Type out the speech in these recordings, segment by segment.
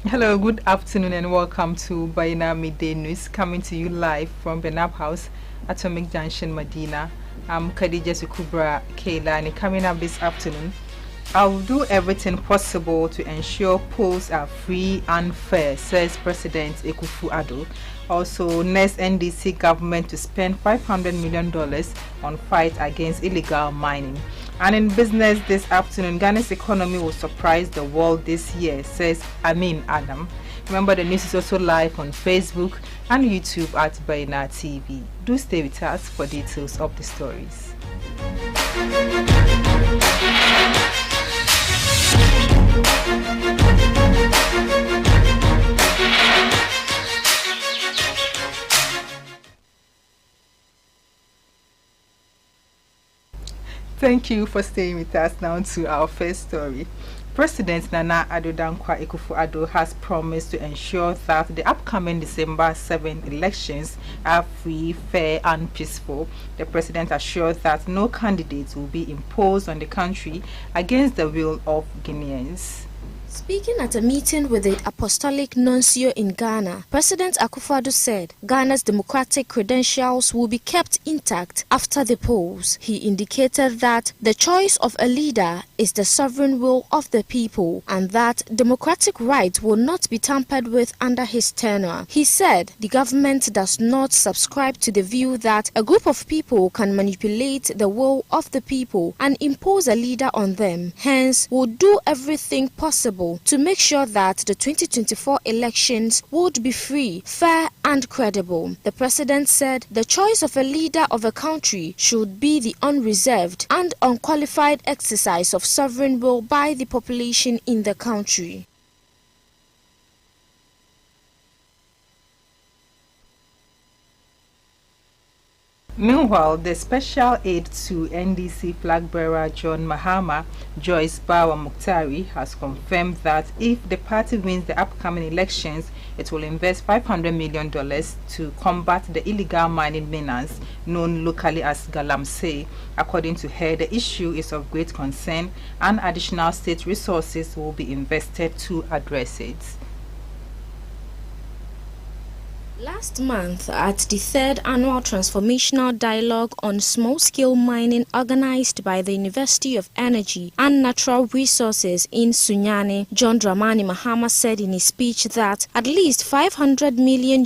Hello, good afternoon, and welcome to Baina Midday News, coming to you live from Benab House, Atomic Junction, Medina. I'm Khadija Sukubra Kayla, and coming up this afternoon, I'll do everything possible to ensure polls are free and fair, says President Akufo-Addo. Also, next NDC government to spend $500 million on fight against illegal mining. And in business this afternoon, Ghana's economy will surprise the world this year, says Amin Adam. Remember, the news is also live on Facebook and YouTube at Baina TV. Do stay with us for details of the stories. Thank you for staying with us. Now to our first story. President Nana Addo Dankwa Akufo-Addo has promised to ensure that the upcoming December 7 elections are free, fair and peaceful. The president assured that no candidate will be imposed on the country against the will of Guineans. Speaking at a meeting with the Apostolic Nuncio in Ghana, President Akufo-Addo said Ghana's democratic credentials will be kept intact after the polls. He indicated that the choice of a leader is the sovereign will of the people and that democratic rights will not be tampered with under his tenure. He said the government does not subscribe to the view that a group of people can manipulate the will of the people and impose a leader on them. Hence, will do everything possible to make sure that the 2024 elections would be free, fair and credible. The president said the choice of a leader of a country should be the unreserved and unqualified exercise of sovereign will by the population in the country. Meanwhile, the special aide to NDC flag bearer John Mahama, Joyce Bawa Muktari, has confirmed that if the party wins the upcoming elections, it will invest $500 million to combat the illegal mining menace known locally as Galamsey. According to her, the issue is of great concern and additional state resources will be invested to address it. Last month, at the third annual Transformational Dialogue on Small-Scale Mining organized by the University of Energy and Natural Resources in Sunyani, John Dramani Mahama said in his speech that at least $500 million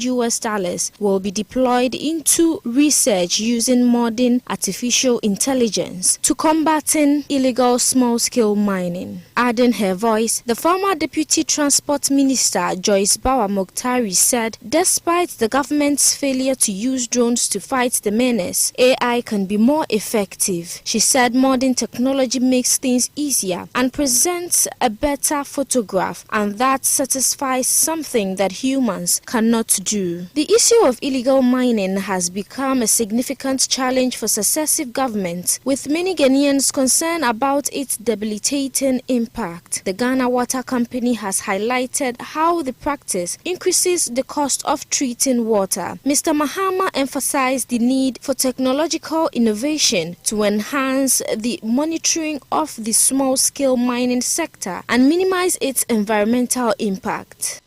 will be deployed into research using modern artificial intelligence to combating illegal small-scale mining. Adding her voice, the former Deputy Transport Minister Joyce Bawa Muktari said despite the government's failure to use drones to fight the menace, AI can be more effective. She said modern technology makes things easier and presents a better photograph, and that satisfies something that humans cannot do. The issue of illegal mining has become a significant challenge for successive governments, with many Ghanaians concerned about its debilitating impact. The Ghana Water Company has highlighted how the practice increases the cost of treating water. Mr. Mahama emphasized the need for technological innovation to enhance the monitoring of the small-scale mining sector and minimize its environmental impact.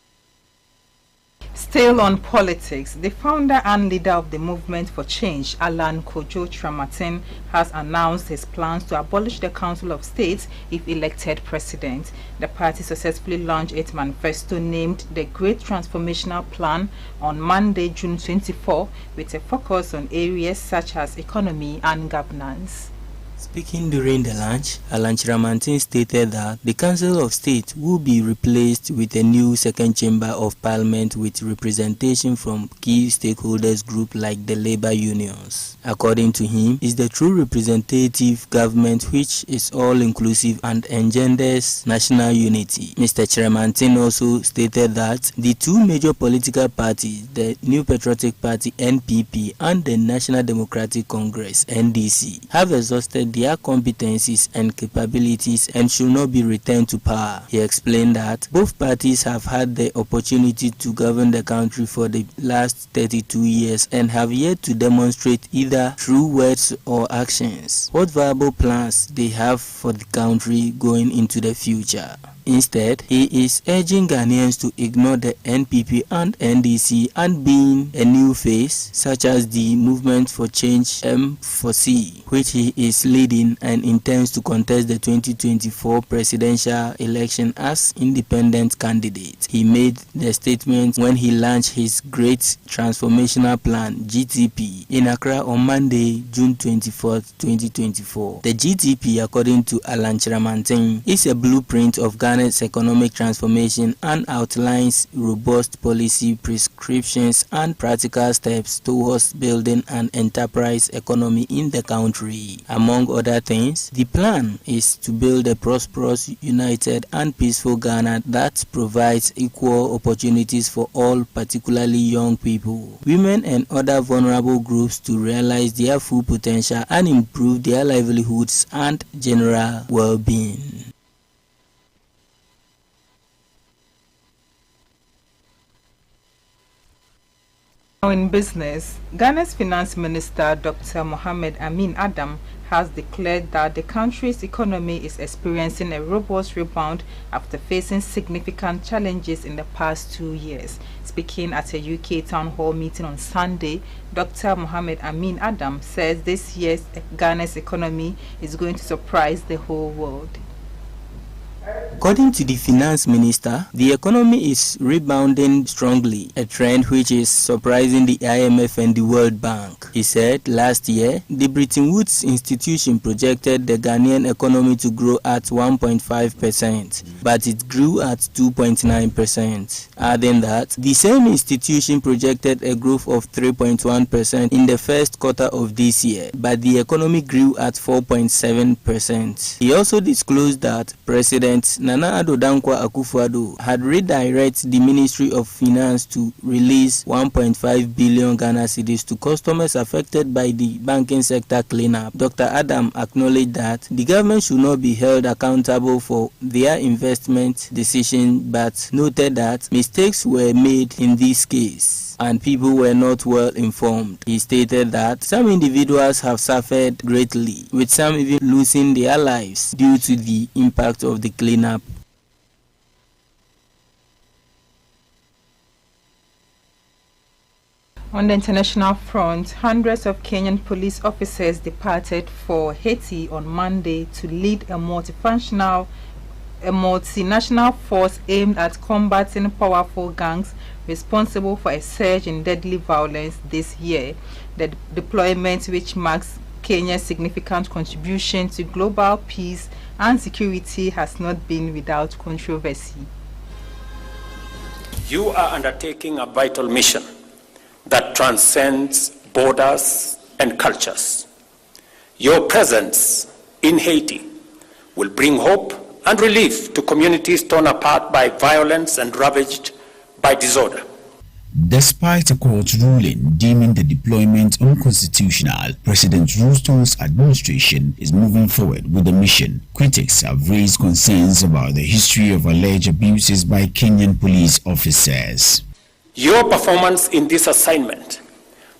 Still on politics, the founder and leader of the Movement for Change, Alan Kojo Tramatin, has announced his plans to abolish the Council of State if elected president. The party successfully launched its manifesto named the Great Transformational Plan on Monday, June 24, with a focus on areas such as economy and governance. Speaking during the launch, Alan Chiramantin stated that the Council of State will be replaced with a new second chamber of parliament with representation from key stakeholders groups like the labor unions. According to him, it's the true representative government which is all-inclusive and engenders national unity. Mr. Chiramantin also stated that the two major political parties, the New Patriotic Party NPP and the National Democratic Congress NDC, have exhausted their competencies and capabilities and should not be returned to power. He explained that both parties have had the opportunity to govern the country for the last 32 years and have yet to demonstrate either through words or actions what viable plans they have for the country going into the future. Instead, he is urging Ghanaians to ignore the NPP and NDC and being a new face, such as the Movement for Change M4C, which he is leading and intends to contest the 2024 presidential election as independent candidate. He made the statement when he launched his Great Transformational Plan (GTP) in Accra on Monday, June 24, 2024. The GTP, according to Alan Chiramantin, is a blueprint of Ghana's economic transformation and outlines robust policy prescriptions and practical steps towards building an enterprise economy in the country. Among other things, the plan is to build a prosperous, united and peaceful Ghana that provides equal opportunities for all, particularly young people, women and other vulnerable groups to realize their full potential and improve their livelihoods and general well-being. Now in business, Ghana's Finance Minister Dr. Mohamed Amin Adam has declared that the country's economy is experiencing a robust rebound after facing significant challenges in the past 2 years. Speaking at a UK town hall meeting on Sunday, Dr. Mohamed Amin Adam says this year's Ghana's economy is going to surprise the whole world. According to the finance minister, the economy is rebounding strongly, a trend which is surprising the IMF and the World Bank. He said last year, the Bretton Woods institution projected the Ghanaian economy to grow at 1.5%, but it grew at 2.9%. Adding that, the same institution projected a growth of 3.1% in the first quarter of this year, but the economy grew at 4.7%. He also disclosed that President Nana Addo Dankwa Akufo-Addo had redirected the Ministry of Finance to release 1.5 billion Ghana cedis to customers affected by the banking sector cleanup. Dr. Adam acknowledged that the government should not be held accountable for their investment decision, but noted that mistakes were made in this case and people were not well informed. He stated that some individuals have suffered greatly, with some even losing their lives due to the impact of the cleanup. On the international front, hundreds of Kenyan police officers departed for Haiti on Monday to lead a multinational force aimed at combating powerful gangs responsible for a surge in deadly violence this year. The deployment, which marks Kenya's significant contribution to global peace and security, has not been without controversy. You are undertaking a vital mission that transcends borders and cultures. Your presence in Haiti will bring hope and relief to communities torn apart by violence and ravaged by disorder. Despite a court ruling deeming the deployment unconstitutional, President Ruto's administration is moving forward with the mission. Critics have raised concerns about the history of alleged abuses by Kenyan police officers. Your performance in this assignment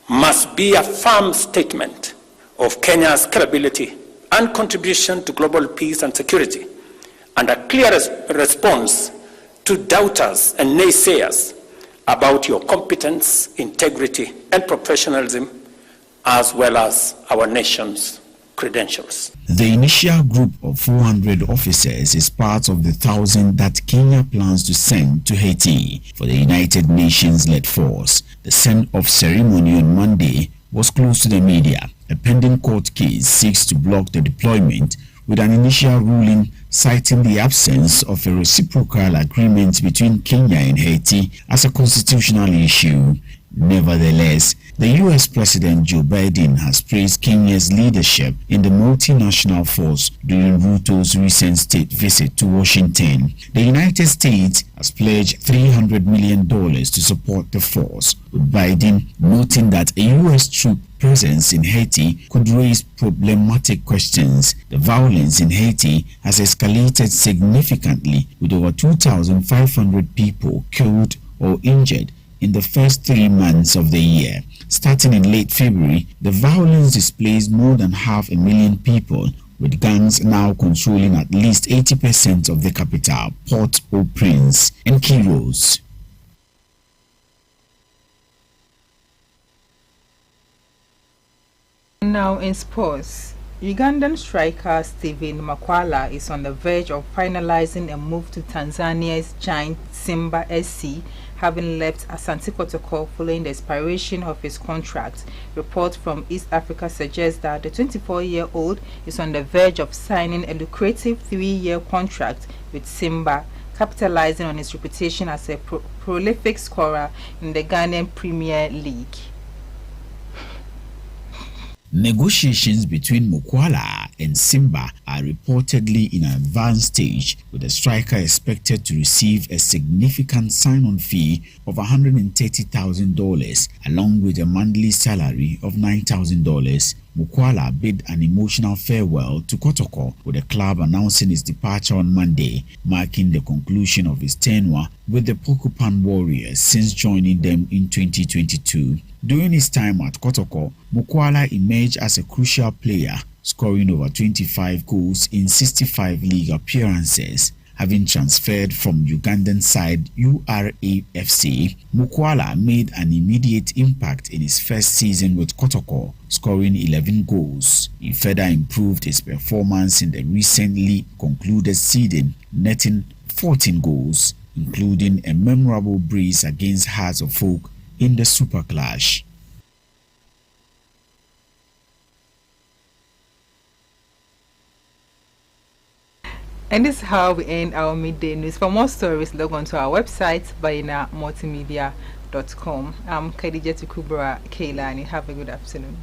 must be a firm statement of Kenya's capability and contribution to global peace and security, and a clear response to doubters and naysayers about your competence, integrity, and professionalism, as well as our nation's credentials. The initial group of 400 officers is part of the 1,000 that Kenya plans to send to Haiti for the United Nations-led force. The send-off ceremony on Monday was closed to the media. A pending court case seeks to block the deployment, with an initial ruling citing the absence of a reciprocal agreement between Kenya and Haiti as a constitutional issue. Nevertheless, the U.S. President Joe Biden has praised Kenya's leadership in the multinational force during Ruto's recent state visit to Washington. The United States has pledged $300 million to support the force, with Biden noting that a U.S. troop presence in Haiti could raise problematic questions. The violence in Haiti has escalated significantly, with over 2,500 people killed or injured in the first 3 months of the year. Starting in late February, the violence displaced more than 500,000 people, with gangs now controlling at least 80% of the capital, Port-au-Prince, and key roads. Now in sports, Ugandan striker Steven Makwala is on the verge of finalizing a move to Tanzania's giant Simba SC, having left Asante Kotoko following the expiration of his contract. Reports from East Africa suggest that the 24-year-old is on the verge of signing a lucrative 3-year contract with Simba, capitalizing on his reputation as a prolific scorer in the Ghanaian Premier League. Negotiations between Mukwala and Simba are reportedly in an advanced stage, with the striker expected to receive a significant sign-on fee of $130,000 along with a monthly salary of $9,000. Mukwala bid an emotional farewell to Kotoko, with the club announcing his departure on Monday, marking the conclusion of his tenure with the Porcupine Warriors since joining them in 2022. During his time at Kotoko, Mukwala emerged as a crucial player, scoring over 25 goals in 65 league appearances. Having transferred from Ugandan side URAFC, Mukwala made an immediate impact in his first season with Kotoko, scoring 11 goals. He further improved his performance in the recently concluded season, netting 14 goals, including a memorable brace against Hearts of Oak in the Super Clash. And this is how we end our midday news. For more stories, log on to our website, bainamultimedia.com. I'm Khadija Kubra Keilani. Have a good afternoon.